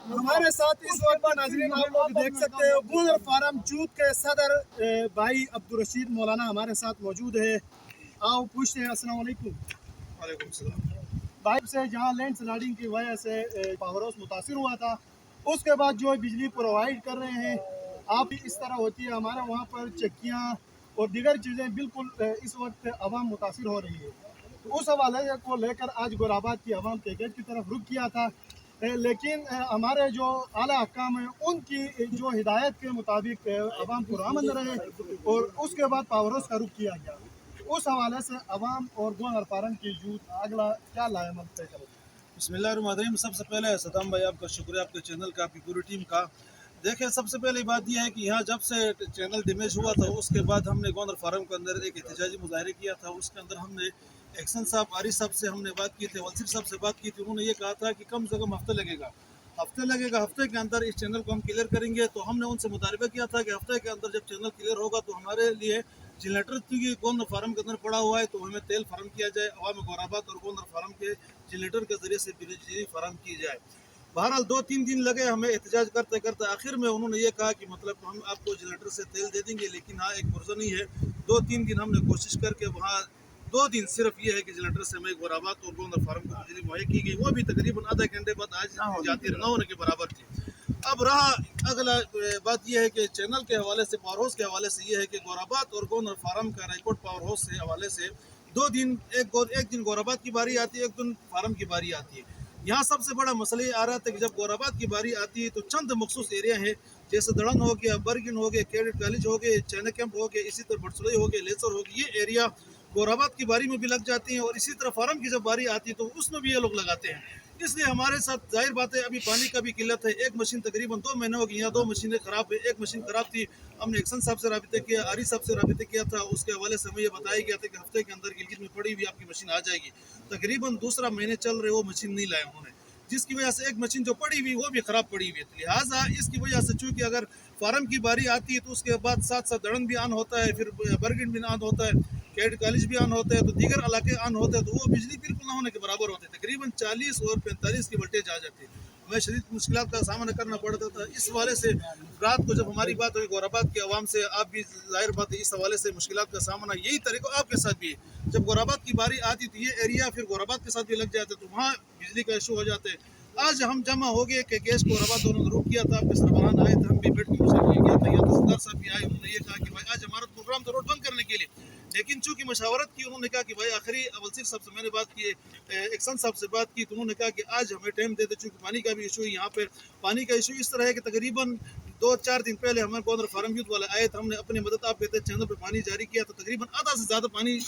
हमारे साथ इस वक्त नाजरीन आप लोग देख सकते हो गुलर फार्म चूत के सदर भाई अब्दुल रशीद मौलाना हमारे साथ मौजूद है। आओ पूछते हैं। अस्सलाम वालेकुम। वालेकुम सलाम। भाई से जहाँ लैंड स्लाइडिंग की वजह से पावर हाउस मुतासिर हुआ था, उसके बाद जो बिजली प्रोवाइड कर रहे हैं आप भी इस तरह होती है। हमारे वहाँ पर चक्कियाँ और दीगर चीज़ें बिल्कुल इस वक्त आवाम मुतासिर हो रही है। तो उस हवाले को लेकर आज गोराबाद की आवाम के गेट की तरफ रुख किया था, लेकिन हमारे जो आला हकाम हैं उनकी जो हिदायत के मुताबिक आवाम पुरअमन रहे और उसके बाद पावर हाउस का रुख किया गया। उस हवाले से अवाम और गोहर फार्म की यूथ अगला क्या लाएमत तय करें। बिस्मिल्लाहिर्रहमानिर्रहीम। सबसे पहले सदाम भाई आपका शुक्रिया, आपके चैनल का, आपकी पूरी टीम का। देखिए, सबसे पहली बात यह है कि यहाँ जब से चैनल डैमेज हुआ था उसके बाद हमने गोंदर फार्म के अंदर एक एहतजाजी मुजाहरे किया था। उसके अंदर हमने एक्सन साहब, आरिफ साहब से हमने बात की थी, वसीर साहब से बात की थी। उन्होंने ये कहा था कि कम से कम हफ्ते लगेगा, हफ्ते के अंदर इस चैनल को हम क्लियर करेंगे। तो हमने उनसे मुतालबा किया था कि हफ्ते के अंदर जब चैनल क्लियर होगा तो हमारे लिए जनरेटर की गोंदर फार्म के अंदर पड़ा हुआ है तो हमें तेल फार्म किया जाए, अवाम गोराबाद और गोंदर फार्म के जनरेटर के जरिए से बिजली फार्म की जाए। बहरहाल 2-3 दिन लगे हमें एहतजाज करते करते। आखिर में उन्होंने ये कहा कि मतलब हम आपको जनरेटर से तेल दे देंगे, लेकिन हाँ एक पुरज़ा नहीं है। 2-3 दिन हमने कोशिश करके वहाँ 2 दिन सिर्फ ये है कि जनरेटर से हमें गोराबाद और गोंदर फार्म को बिजली मुहैया की गई, वो भी तकरीबन आधा घंटे बाद आज जाती 9 होने के बराबर थी। अब रहा अगला बात यह है कि चैनल के हवाले से, पावर हाउस के हवाले से ये है कि गोराबाद और गोंदर फार्म का रायकोट पावर हाउस से हवाले से 2 दिन, एक दिन गोराबाद की बारी आती है, एक दिन फार्म की बारी आती है। यहाँ सबसे बड़ा मसला ये आ रहा था कि जब गोराबाद की बारी आती है तो चंद मखसूस एरिया है, जैसे दड़ंग हो गया, बर्गिन हो गया, कैडेट कॉलेज हो गए, चाइना कैंप हो गया, इसी तरह बटसलई हो गया, लेसर हो गया, ये एरिया गोराबाद की बारी में भी लग जाती हैं। और इसी तरह फार्म की जब बारी आती है तो उसमें भी ये लोग लगाते हैं। इसलिए हमारे साथ जाहिर बात है अभी पानी का भी किल्लत है। एक मशीन तकरीबन 2 महीने हो गई, यहाँ 2 मशीनें खराब है। एक मशीन खराब थी, हमने एक्सन साहब से रब्ता किया, आरिफ साहब से रब्ता किया था। उसके हवाले से हमें ये बताया गया था कि हफ्ते के अंदर गिलगित में पड़ी हुई आपकी मशीन आ जाएगी। तकरीबन दूसरा महीने चल रहे वो मशीन नहीं लाए उन्होंने, जिसकी वजह से एक मशीन जो पड़ी हुई वो भी ख़राब पड़ी हुई है। लिहाजा इसकी वजह से चूँकि अगर फार्म की बारी आती है तो उसके बाद साथ साथ दड़ंग भी ऑन होता है, फिर बर्गिन भी ऑन होता है, कैड कॉलेज भी ऑन होता है, तो दीगर इलाके ऑन होते हैं, तो वो बिजली बिल्कुल ना होने के बराबर होते हैं। तकरीबन 40 और 45 की वोल्टेज आ जाती है। हमें शदीद मुश्किल का सामना करना पड़ता था। इस हवाले से रात को जब हमारी बात हुई गोराबाद के अवाम से, आप भी जाहिर बात है इस हवाले से मुश्किल का सामना यही तरीका आपके साथ भी है। जब गोराबाद की बारी आती तो ये एरिया फिर गोराबाद के साथ भी लग जाते, तो वहाँ बिजली का इशू हो जाते हैं। आज हम जमा हो गए कि गैस को गोराबाद दोनों ने रोक किया था, आपके सरबराह आए थे, हम भी बैठ के मुशावरा किया था, या तहसीलदार साहब भी आए, उन्होंने ये कहा कि भाई आज हमारा प्रोग्राम तो रोड बंद करने के लिए, लेकिन चूंकि मशावरत की, उन्होंने कहा कि भाई आखिरी वसीर साहब से मैंने बात की, एक्सन साहब से बात की, तो उन्होंने कहा कि आज हमें टाइम दे दे, चूँकि पानी का भी इशू है। यहाँ पे पानी का इशू इस तरह है कि तकरीबन 2-4 दिन पहले हमारे गोंदर फार्म यूथ वाले आए थे, हमने अपनी मदद आप कहते चैनल पर पानी जारी किया, तो तकरीबन आधा से ज़्यादा पानी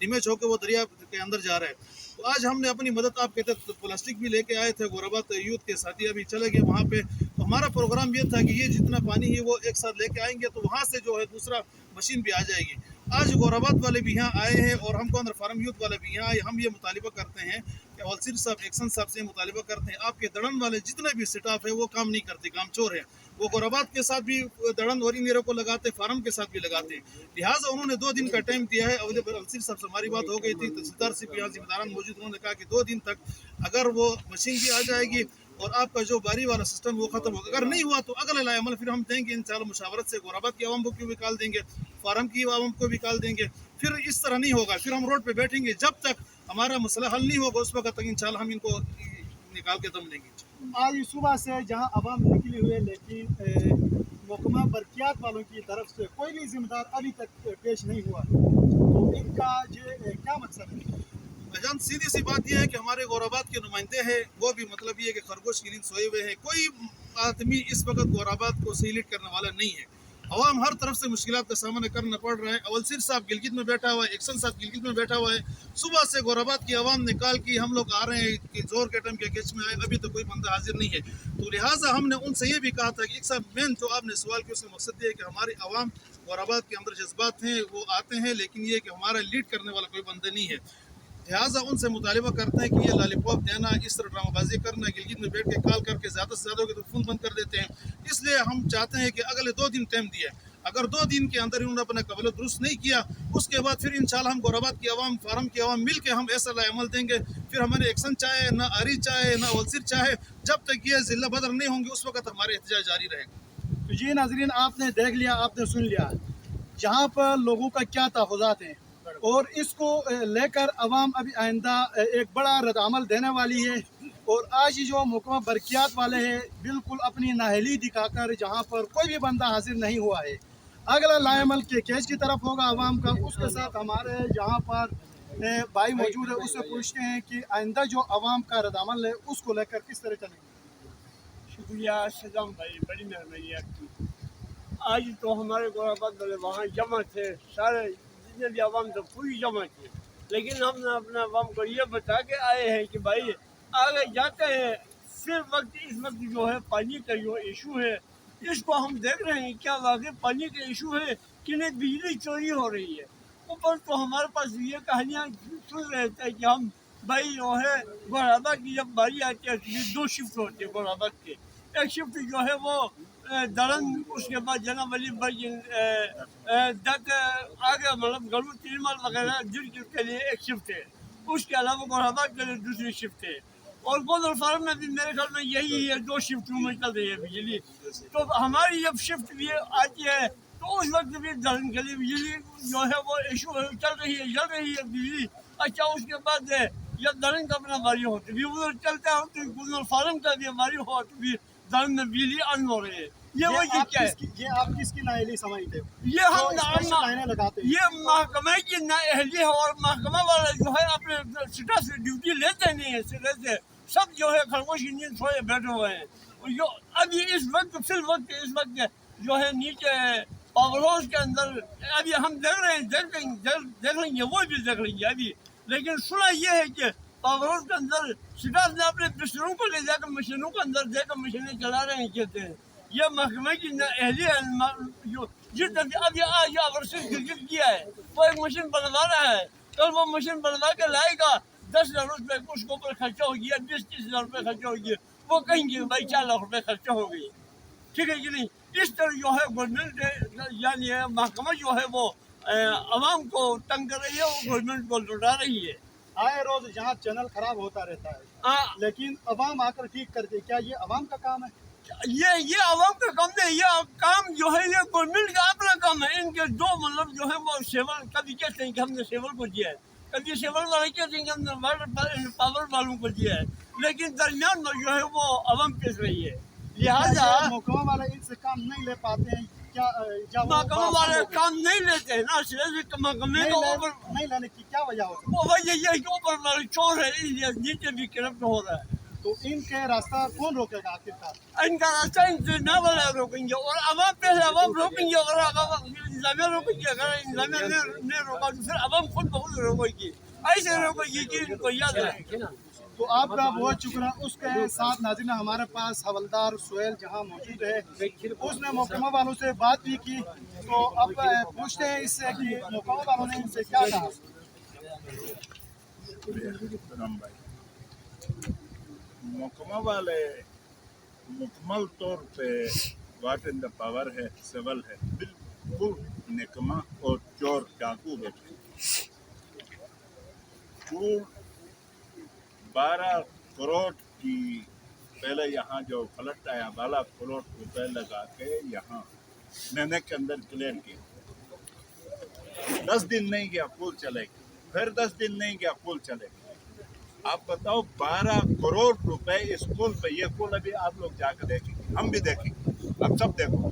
डैमेज होकर वो दरिया के अंदर जा रहा है। तो आज हमने अपनी मदद आप कहते तो प्लास्टिक भी लेके आए थे, गोराबाद यूथ के साथी अभी चले गए वहाँ पे। तो हमारा प्रोग्राम ये था कि ये जितना पानी है वो एक साथ लेके आएंगे, तो वहाँ से जो है दूसरा मशीन भी आ जाएगी। आज गोराबाद वाले भी यहाँ आए हैं और हम गोंदर फार्म यूथ वाले भी यहाँ आए। हम ये मुतालिबा करते हैं कि वसीर साहब, एक्सन साहब से मुतालिबा करते हैं, आपके दड़न वाले जितने भी स्टाफ है वो काम नहीं करते, काम चोर है। वो गोराबाद के साथ भी दड़न वरी मेरे को लगाते, फार्म के साथ भी लगाते हैं। लिहाजा उन्होंने 2 दिन का टाइम दिया है। वसीर साहब से हमारी बात हो गई थी, तहसीलदार से भी यहाँ जिम्मेदारान मौजूद, उन्होंने कहा कि 2 दिन तक अगर वो मशीन भी आ जाएगी और आपका जो बारी वाला सिस्टम वो खत्म होगा। अगर नहीं हुआ तो अगला लाएमल फिर हम देंगे इंशाल्लाह मुशावरत से, गोराबाद की आवाम को भी निकाल देंगे, फार्म की आवाम को भी निकाल देंगे। फिर इस तरह नहीं होगा, फिर हम रोड पे बैठेंगे जब तक हमारा मसला हल नहीं होगा, उस वक्त तक इंशाल्लाह हम इनको निकाल के दम लेंगे। आज सुबह से जहाँ आवाम निकली हुई है, लेकिन महकमा बरकियात वालों की तरफ से कोई भी जिम्मेदार अभी तक पेश नहीं हुआ, तो इनका जो क्या मकसद है? भाईजान, सीधी सी बात यह है कि हमारे गोराबाद के नुमाइंदे हैं, वो भी मतलब ये है कि खरगोश की नींद सोए हुए हैं। कोई आदमी इस वक्त गोराबाद को सही लीड करने वाला नहीं है। अवाम हर तरफ से मुश्किलात का सामना करना पड़ रहा है। वसीर साहब गिलगित में बैठा हुआ है, एक्सन साहब गिलगित में बैठा हुआ है। सुबह से गोराबाद की आवाम ने कॉल की, हम लोग आ रहे हैं कि जोर के टाइम के गेस्ट में आए, अभी तो कोई बंदा हाजिर नहीं है। तो लिहाजा हमने उनसे ये भी कहा था कि एक साहब मेन जो आपने सवाल किया उसका मकसद ये है कि हमारी आवाम गोराबाद के अंदर जज्बात हैं, वो आते हैं, लेकिन ये कि हमारा लीड करने वाला कोई बंदा नहीं है। लिहाजा उनसे मुतालिबा करते हैं कि ये लालीपॉप देना, इस तरह ड्रामाबाजी करना, गिलगित में बैठ के कॉल करके ज़्यादा से ज़्यादा हो गए तो फ़ोन बंद कर देते हैं। इसलिए हम चाहते हैं कि अगले 2 दिन टाइम दिए, अगर 2 दिन के अंदर इन्होंने अपना कबीला दुरुस्त नहीं किया, उसके बाद फिर इंशाल्लाह हम गोराबाद की आवाम, फार्म की आवाम मिल के हम ऐसा अमल देंगे। फिर हमारे एक्शन चाहे ना आरी चाहे ना वलसिर चाहे, जब तक ये जिला बदर नहीं होंगे उस वक्त हमारे एहतजाज जारी रहेगा। तो जी नाजरीन, आपने देख लिया, आपने सुन लिया जहाँ पर लोगों का क्या तहफ़्फ़ुज़ात हैं, और इसको लेकर अवाम अभी आइंदा एक बड़ा रद्द-अमल देने वाली है। और आज ही जो महकमा बरकियात वाले हैं, बिल्कुल अपनी नाअहली दिखाकर जहाँ पर कोई भी बंदा हाजिर नहीं हुआ है, अगला लाएमल के केस की तरफ होगा अवाम का। उसके साथ हमारे जहाँ पर भाई मौजूद है, उससे पूछते हैं कि आइंदा जो अवाम का रद्द-अमल है उसको लेकर किस तरह चलेंगे। शुक्रिया सदाम भाई, बड़ी मेहरबानी आपकी। आज तो हमारे गोराबाद वाले वहाँ जमा थे, सारे जितने भी आवाम थे पूरी जमा थी, लेकिन हमने अपने आवाम को ये बता के आए हैं कि भाई आगे जाते हैं। सिर्फ इस वक्त जो है पानी का जो इशू है, इसको हम देख रहे हैं क्या वाकई पानी का इशू है कि नहीं बिजली चोरी हो रही है। ऊपर तो हमारे पास ये कहानियाँ सुन रहे थे कि हम भाई जो है गोराबाद की जब बारी आती है तो 2 शिफ्ट होती है गोराबाद की। एक शिफ्ट जो है वो दरन, उसके बाद जनाब अली भाई तक आगे मतलब गलू तिरमल वगैरह जिर के लिए एक शिफ्ट है, उसके अलावा गोराबाद के लिए दूसरी शिफ्ट है। और गोदर फार्म में भी मेरे ख्याल में यही है, 2 शिफ्टों में चल रही है बिजली। तो हमारी जब शिफ्ट भी आती है तो उस वक्त भी दरन के लिए बिजली जो है वो इशू चल रही है बिजली। अच्छा, उसके बाद जब दरन का अपना बारी हो तो भी उधर चलता है, तो गोदर फार्म का भी बारी हो तो भी दरन में बिजली ऑन हो रही है। ये वजह क्या है? ये आप किसकी नाअहली समझते हो? ये हम लाइनें लगाते हैं, ये महकमे की नाअहली है, और महकमा वाले जो है अपने सिटा से ड्यूटी लेते नहीं है सिरे से, सब जो है खरगोश की नींद सोए बैठे हुए हैं। जो अभी इस वक्त जो है नीचे पावर हाउस के अंदर अभी हम देख रहे हैं, देख लेंगे, वो भी देख लेंगे अभी। लेकिन सुना ये है कि पावर हाउस के अंदर सिटाफ ने अपने बिस्तरों को ले जाकर मशीनों के अंदर देकर मशीनें चला रहे हैं, कहते हैं। ये महकमे की नाअहली है। जो जिस अभी आज ओवरसीज क्रिकेट किया है, वो एक मशीन बनवा रहा है, कल वो मशीन बनवा के लाएगा, 10 लाख रुपये उसके ऊपर खर्चा हो गया, 20-30 लाख रुपये खर्चा हो गया, वो कहेंगे भाई 4 लाख रुपये खर्चा हो गई। ठीक है कि नहीं? इस तरह जो है गवर्नमेंट यानी महकमा जो है वो आवाम को तंग कर रही है, वो गवर्नमेंट को लुटा रही है। आए रोज यहाँ चैनल खराब होता रहता है, लेकिन अवाम आकर ठीक करते। क्या ये अवाम का काम है? ये आवाम का काम नहीं, ये काम जो है ये गवर्नमेंट का अपना काम है। इनके 2 मतलब जो है वो सेवल, कभी कहते हैं कि हमने सेवल को दिया है, कभी सेवल वाले कहते हैं कि हमने पावर वालों को दिया है, लेकिन दरमियान में जो है वो अवाम पेश रही है। लिहाजा महकमा वाले इनसे काम नहीं ले पाते हैं क्या? महकमा वाले काम नहीं लेते हैं ना, सिर्फ महकमे के ऊपर नहीं लेने की क्या वजह हो सकती है? वो वजह ये कि ऊपर वाले चोर है, इसलिए नीचे भी करप्ट हो रहा है। तो इनके रास्ता कौन रोकेगा आखिरकार? इनका रास्ता इनसे न वाला रोकेंगे, और अवाम पहले अवाम रोकेंगे, अगर इंतजामिया रोकेंगे, अगर इंतजामिया नहीं रोका तो फिर अवाम खुद बहुत रोकेगी। ऐसे रोकेगी कि इनको याद रहे। तो आपका बहुत शुक्र है। उसके साथ नाज़रीन हमारे पास हवलदार सुहेल जहां मौजूद है, उसने महकमा वालों से बात भी की। तो अब पूछते हैं इससे कि महकमा वालों ने इनसे क्या कहा। महकमा वाले मुकम्मल तौर पे वाट इन द पावर है, सिविल है, बिल्कुल निकमा और चोर डाकू बैठे। 12 करोड़ की पहले यहाँ जो फ्लड आया, 12 करोड़ रुपए लगा के यहाँ महीने के अंदर क्लियर किया। 10 दिन नहीं गया पुल चलेगी, फिर 10 दिन नहीं गया पुल चलेगी। आप बताओ 12 करोड़ रुपए इस पुल पे, ये पुल अभी आप लोग जाकर देखेंगे, हम भी देखेंगे, अब सब देखो,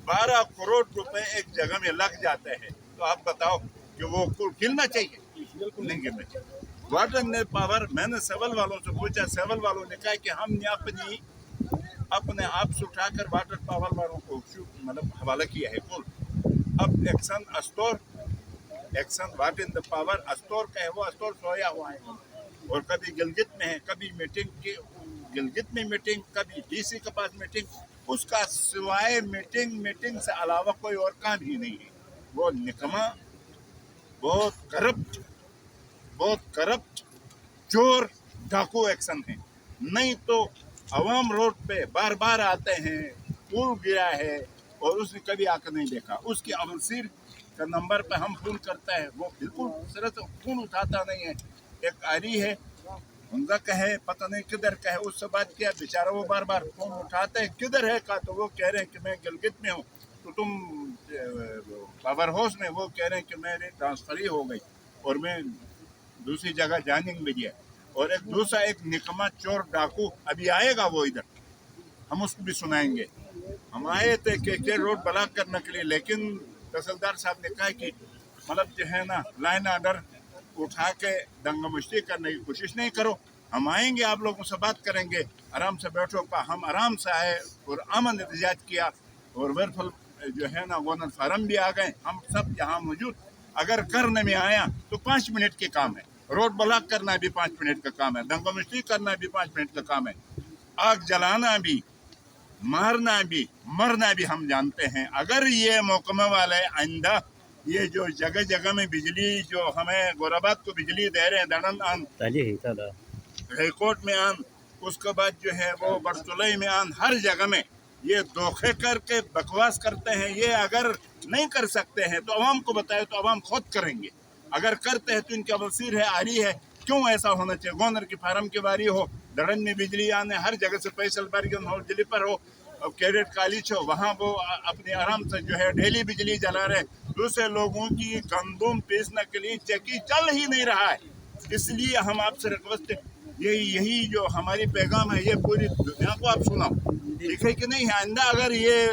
12 करोड़ रुपए एक जगह में लग जाते हैं, तो आप बताओ कि वो पुल गिरना चाहिए? नहीं गिरना चाहिए। वाटर ने पावर, मैंने सिविल वालों से पूछा, सिविल वालों ने कहा कि हमने अपने आप से उठाकर वाटर पावर वालों को मतलब हवाला किया है पुल। अब action what in the power अस्तौर का है, वो अस्तौर सोया हुआ है, और कभी गिलगित में है, कभी गिलगित में मीटिंग, कभी डीसी के पास मीटिंग, उसका सिवाय मीटिंग से अलावा कोई और काम ही नहीं है। वो निकमा, बहुत करप्ट चोर डाकू एक्शन है। नहीं तो अवाम रोड पे बार बार आते हैं, पुल गिरा है और उसने कभी आकर नहीं देखा। उसकी अवसीर का नंबर पे हम फ़ोन करते हैं, वो बिल्कुल सिरे से फ़ोन उठाता नहीं है। एक आरी है, हमजा का है, पता नहीं किधर का है, उससे बात किया, बेचारा वो बार बार फ़ोन उठाते हैं, किधर है का, तो वो कह रहे हैं कि मैं गिलगित में हूँ। तो तुम पावर हाउस में, वो कह रहे हैं कि मेरी ट्रांसफर ही हो गई और मैं दूसरी जगह ज्वाइनिंग मिली है। और एक दूसरा एक निकम्मा चोर डाकू अभी आएगा, वो इधर हम उसको भी सुनाएंगे। हम आए थे के रोड ब्लॉक करने के लिए, लेकिन तहसीलदार साहब ने कहा कि मतलब जो है ना, लाइन ऑर्डर उठा के दंगा मुश्ती करने की कोशिश नहीं करो, हम आएंगे, आप लोगों से बात करेंगे, आराम से बैठो। का हम आराम से आए और अमन एहतजाज किया और वर्फल जो है ना गवर्नर फार्म भी आ गए, हम सब यहाँ मौजूद। अगर करने में आया तो 5 मिनट के काम है, रोड ब्लॉक करना भी 5 मिनट का काम है, दंगा मुश्ती करना भी 5 मिनट का काम है, आग जलाना भी, मारना भी, मरना भी हम जानते हैं। अगर ये महकमा वाले आइंदा ये जो जगह जगह में बिजली जो हमें गोराबाद को बिजली दे रहे हैं, दड़न आन, हाईकोर्ट में आन, उसके बाद जो है वो बरतुलई में आन, हर जगह में ये धोखे करके बकवास करते हैं। ये अगर नहीं कर सकते हैं तो अवाम को बताए, तो अवाम खुद करेंगे। अगर करते हैं तो इनकी वसीर है, आरी है, क्यों ऐसा होना चाहिए? गवर्नर की फार्म की बारी हो, दड़न में बिजली आने, हर जगह से फैसल बर्गन हो, दिलीपर हो, कैडेट कॉलेज हो, वहाँ वो अपने आराम से जो है डेली बिजली जला रहे। दूसरे लोगों की गंदुम पीसने के लिए चक्की चल ही नहीं रहा है। इसलिए हम आपसे रिक्वेस्ट, यही जो हमारी पैगाम है, ये पूरी दुनिया को आप सुनाओ, ठीक है कि नहीं? आइंदा अगर ये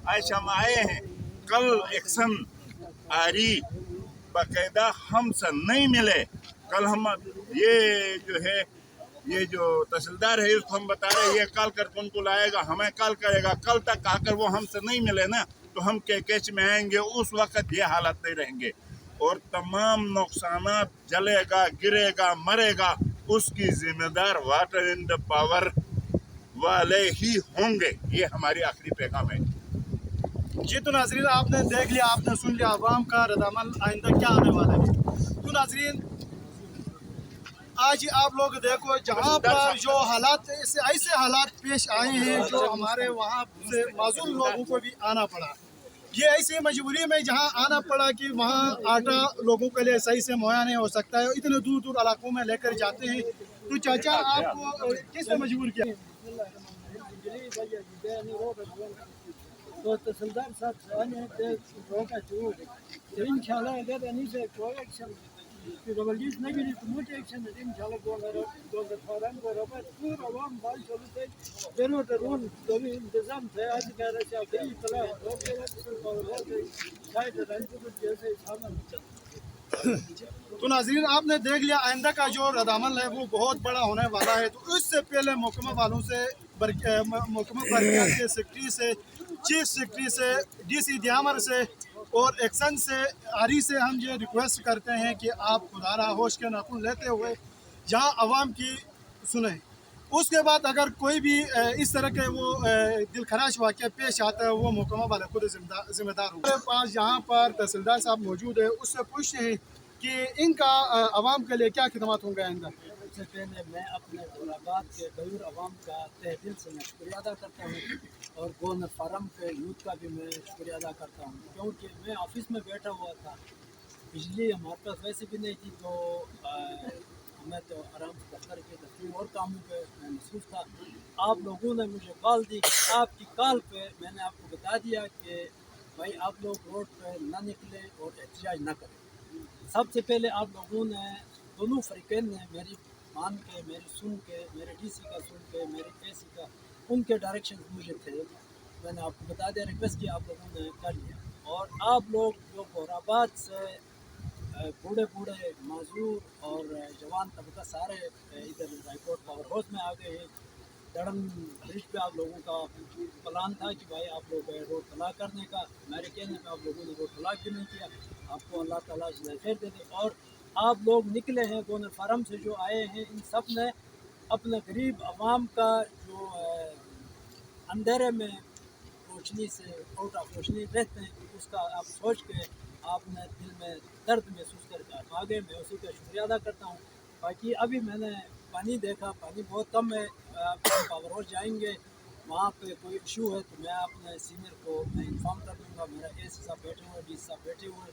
आज हम आए हैं, कल एक्शन आरी बाकायदा हमसे नहीं मिले, कल हम ये जो है, ये जो तहसीलदार है उसको हम बता रहे हैं, ये कॉल करके उनको लाएगा, हमें कॉल करेगा, कल तक आकर वो हमसे नहीं मिले ना, तो हम कैच में आएंगे, उस वक्त ये हालत नहीं रहेंगे और तमाम नुकसानात, जलेगा, गिरेगा, मरेगा, उसकी जिम्मेदार वाटर इन द पावर वाले ही होंगे। ये हमारी आखिरी पैगाम है। जी तो नाजरीन, आपने देख लिया, आपने सुन लिया अवाम का रद्दअमल आइंदा क्या आने वाला है। तो नाजरीन, आज आप लोग देखो जहाँ पर जो हालात ऐसे हालात पेश आए हैं, जो हमारे वहाँ से माजूम लोगों को भी आना पड़ा। ये ऐसी मजबूरी में जहाँ आना पड़ा कि वहाँ आटा लोगों के लिए सही से मुहैया नहीं हो सकता है, इतने दूर दूर इलाकों में लेकर जाते हैं। तो चाचा, आपको किसने मजबूर किया? तो तहसीलदार साहब रोका चूक तो इंशाल्लाह अगर नहीं से कोई एक्शन की रिवॉल्यूश नहीं मिली तो मुझे एक्शन है इंशाल्लाह गोल फौरन को रबा पूरा आवाम बाल चलते दोनों तरुण दोनों इंतजाम थे। आज कह रहे थे कि इतना लोग शायद रंजू जैसे सामान तो नाजरीन, आपने देख लिया आइंदा का जो रद्दअमल है वो बहुत बड़ा होने वाला है। तो इससे पहले महकमा वालों से, महकमा बरक़ियात के सेक्रेटरी से, चीफ सेक्रेटरी से, DC दियामर से और एक्शन से, आरी से हम ये रिक्वेस्ट करते हैं कि आप खुदारा होश के नाखून लेते हुए जहां आवाम की सुने। उसके बाद अगर कोई भी इस तरह के वो दिलखराश वाक़या पेश आता है, वो महकमा वाले खुद जिम्मेदार हो। मेरे पास यहाँ पर तहसीलदार साहब मौजूद है, उससे पूछते हैं कि इनका आवाम के लिए क्या खिदमत होंगे आइंदा। सबसे पहले मैं अपने गोराबाद के गयूर आवाम का तहे दिल से मैं शुक्रिया अदा करता हूँ और गवर्नर फार्म के यूथ का भी मैं शुक्रिया अदा करता हूँ, क्योंकि मैं ऑफिस में बैठा हुआ था, बिजली हमारे पास वैसे भी नहीं थी, तो मैं तो आराम से दफ्तर के दफ्तर और कामों पे मैं मसरूफ़ था। आप लोगों ने मुझे कॉल दी, आपकी कॉल पे मैंने आपको बता दिया कि भाई आप लोग रोड पे ना निकले और एहतजाज ना करें। सबसे पहले आप लोगों ने, दोनों फरीकैन ने मेरी मान के, मेरी सुन के, मेरे DC का सुन के, मेरे AC का, उनके डायरेक्शन मुझे थे, मैंने आपको बता दिया, रिक्वेस्ट किया, आप लोगों ने कर लिया। और आप लोग जो गोराबाद से बूढ़े बूढ़े माजूर और जवान तबका सारे इधर हाईकोर्ट पावर हाउस में आ गए हैं। दड़न ब्रिज पे आप लोगों का प्लान था कि भाई आप लोग रोड तलाक करने का, मेरे कहने पे आप लोगों ने रोड तलाक भी नहीं किया, आपको अल्लाह ताला खैर दे दे। और आप लोग निकले हैं गवर्नर फार्म से जो आए हैं, इन सब ने अपने गरीब आवाम का जो अंधेरे में रोशनी से आउट ऑफ रोशनी रहते हैं, उसका आप सोच के आपने दिल में दर्द महसूस करके आप आ गए, मैं उसी का शुक्रिया अदा करता हूँ। बाकी अभी मैंने पानी देखा, पानी बहुत कम है, पावर हाउस जाएंगे, वहाँ पे कोई इशू है तो मैं अपने सीनियर को मैं इन्फॉर्म कर दूँगा। मेरा एस साहब बैठे हुए हैं, डी साहब बैठे हुए हैं,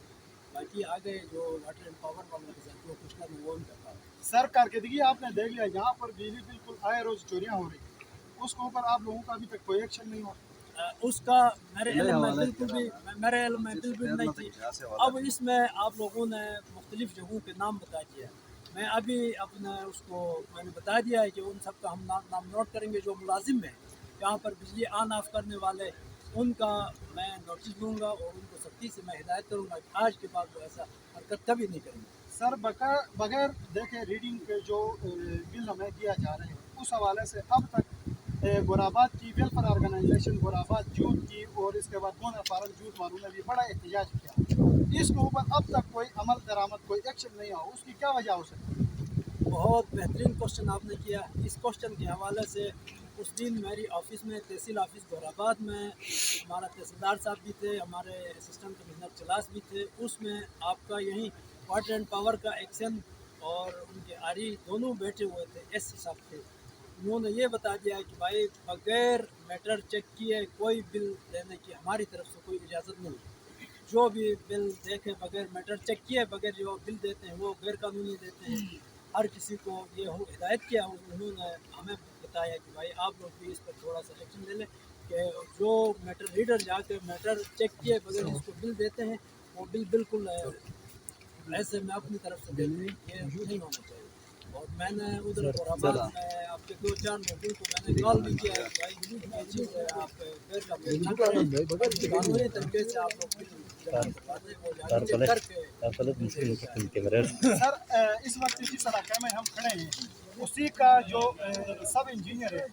बाकी आगे जो वाटर एंड पावर वालों के साथ जो कुछ करना वो उनका काम है। सर कारकर्दगी आपने देख लिया, यहाँ पर बिजली बिल्कुल आए रोज चोरियाँ हो रही, उसके ऊपर आप लोगों का अभी तक कोई एक्शन नहीं हुआ। उसका मेरे इल्म में बिल्कुल नहीं थी। अब इसमें आप लोगों ने मुख्तलिफ जगहों के नाम बता दिया, मैं अभी अपना उसको मैंने बता दिया है कि उन सब का हम नाम नोट करेंगे। जो मुलाजिम हैं यहाँ पर बिजली ऑन ऑफ करने वाले, उनका मैं नोटिस दूंगा और उनको सख्ती से मैं हिदायत करूँगा कि आज के बाद वो ऐसा हरकत कभी नहीं करेंगे। सर बगैर देखे रीडिंग के जो बिल हमें दिया जा रहे हैं, उस हवाले से अब तक गोराबाद की वेलफेयर ऑर्गेनाइजेशन गोराबाद जूट की और इसके बाद गोंदर फार्म जूट वालों ने भी बड़ा एहतजाज किया, इसके ऊपर अब तक कोई अमल दरामद कोई एक्शन नहीं हुआ, उसकी क्या वजह हो सकती है? बहुत बेहतरीन क्वेश्चन आपने किया। इस क्वेश्चन के हवाले से उस दिन मेरी ऑफिस में तहसील ऑफिस गोराबाद में हमारा तहसीलदार साहब भी थे, हमारे असिस्टेंट कमिश्नर चलास भी थे, उसमें आपका यहीं वाटर एंड पावर का एक्शन और उनके आरी दोनों बैठे हुए थे, एस साहब थे। उन्होंने ये बता दिया कि भाई बगैर मैटर चेक किए कोई बिल देने की हमारी तरफ से कोई इजाज़त नहीं, जो भी बिल देखे बगैर मैटर चेक किए बगैर जो बिल देते हैं वो गैर कानूनी देते हैं। हर किसी को ये हिदायत किया, उन्होंने हमें बताया कि भाई आप लोग भी इस पर थोड़ा सा एक्शन ले लें कि जो मैटर रीडर जाके मैटर चेक किए बगैर जिसको बिल देते हैं वो बिल बिल्कुल ऐसे मैं अपनी तरफ से दे दूँ, ये नहीं होना चाहिए। और मैंने उधर गोराबाद में आपके 2-4 लोगों को मैंने कॉल भी किया है, भाई ये चीज़ है आप गैर कानूनी तरीके से आप लोग सर इस वक्त जिस इलाके में हम खड़े हैं उसी का जो सब इंजीनियर है,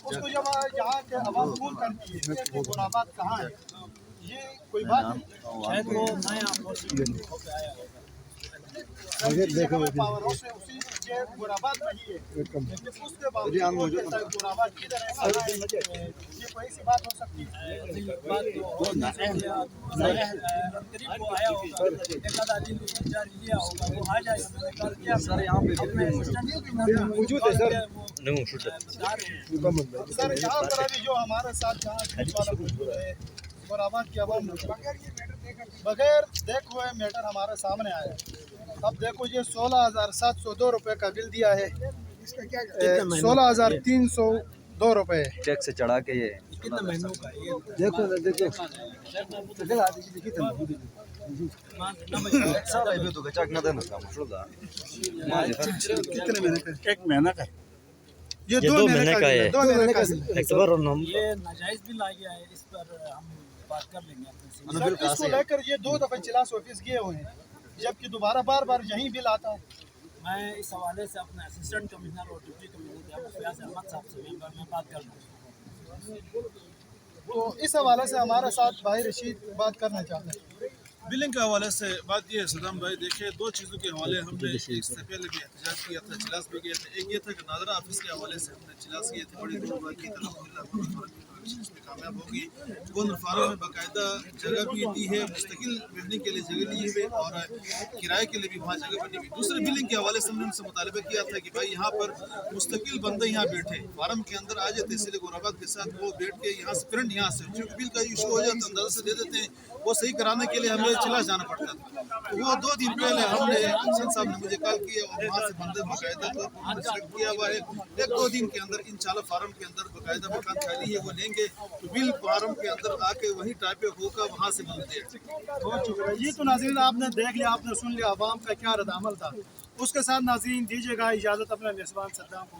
उसको जब यहाँ के आवाम फोन करती है कि गोराबाद कहाँ है, ये कोई बात है? शायद वो नया होके आया होगा। देखो पावर हाउस है उसी के गोराबाद में ही है, लेकिन उसके बावजूद गोराबाद किधर है, कहाँ है, ये कोई सी बात हो सकती है? बात करीब वो आया होगा, एक आधा दिन इंतजार लिया होगा, वो आ जाएगा। मैंने कॉल किया सर, यहाँ पे मौजूद है सर, सर यहाँ पर अभी जो हमारे साथ यहाँ गोराबाद की आवाम बगैर देखे हुए मैटर हमारे सामने आया। अब देखो ये 16,702 रुपये का बिल दिया है, 16,302 रुपये चेक से चढ़ा के ये कितने महीनों का ये देखो कितने महीने का? 1 महीना का ये 2 महीने का है, 2 महीने का। ये नाजायज बिल आ गया है, इस पर हम बात कर लेंगे अपने सर इसको लेकर ये 2 दफ़े चिलास ऑफिस गए हुए हैं, जबकि दोबारा बार बार यही बिल आता है। मैं इस हवाले से अपने असिस्टेंट कमिश्नर और डिप्टी कमिश्नर फयाज अहमद साहब से भी मैं बात कर लूँगा। तो इस हवाले से हमारे साथ भाई रशीद बात करना चाहते हैं। बिलिंग के हवाले से बात ये है सदाम भाई, देखिए 2 चीज़ों के हवाले हमने इससे पहले भी एहतजाज किया था, चिलास भी गए थे। एक ये था कि नादरा ऑफिस के हवाले से हमने चिलास किए थे, बड़ी दूर की इसमें कामयाब होगी। गोंदर फार्म में बाकायदा जगह भी दी है, मुस्तकिल रहने के लिए जगह ली है और किराए के लिए भी वहाँ जगह बनी हुई। दूसरे बिलिंग के हवाले से हमने उनसे मुतालबा किया था कि भाई यहाँ पर मुस्तकिल बंदे यहाँ बैठे फार्म के अंदर आ जाते, इसलिए गोराबाद के साथ वो बैठ के यहाँ से करंट यहाँ से जो बिल का इशू हो जाता अंदाजा से दे देते हैं, वो सही कराने के लिए हमें चिलास जाना पड़ता था। तो वो 2 दिन पहले हमने हसन साहब ने मुझे कॉल किया और वहाँ से बंदे बाकायदा तौर पर सिलेक्ट किया हुआ है। 1-2 दिन के अंदर इंशाल्लाह फार्म के अंदर बाकायदा मकान खाली है, वो लेंगे तो बिल फार्म के अंदर आके वहीं टाइप होगा, वहाँ से मिलते हैं। बहुत शुक्रिया जी। तो नाज़रीन आपने देख लिया, आपने सुन लिया आवाम का क्या रद्द अमल था, उसके साथ नाज़रीन दीजिएगा इजाज़त अपने मेज़बान सद्दाम को।